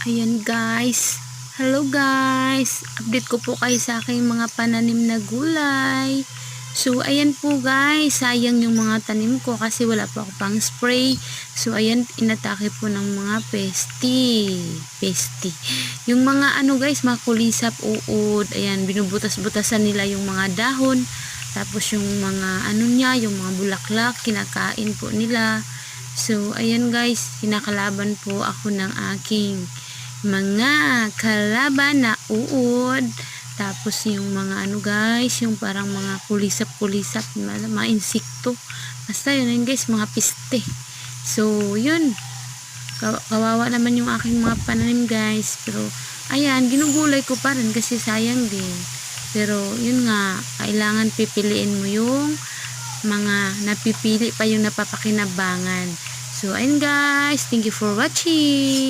Ayan guys. Hello guys. Update ko po kayo sa aking mga pananim na gulay. So ayan po guys, sayang yung mga tanim ko kasi wala po ako pang spray. So ayan, inatake po ng mga pesti. Yung mga guys, mga kulisap, uod. Ayan, binubutas-butasan nila yung mga dahon. Tapos yung mga yung mga bulaklak, kinakain po nila. So ayan guys, kinakalaban po ako ng aking mga kalaban na uod. Tapos yung mga guys, yung parang mga kulisap-kulisap, mga insekto. Basta yun guys, mga piste. So yun, kawawa naman yung aking mga pananim guys. Pero ayan, ginugulay ko pa rin kasi sayang din. Pero yun nga, kailangan pipiliin mo yung mga napipili pa yung napapakinabangan. So ayun guys, thank you for watching.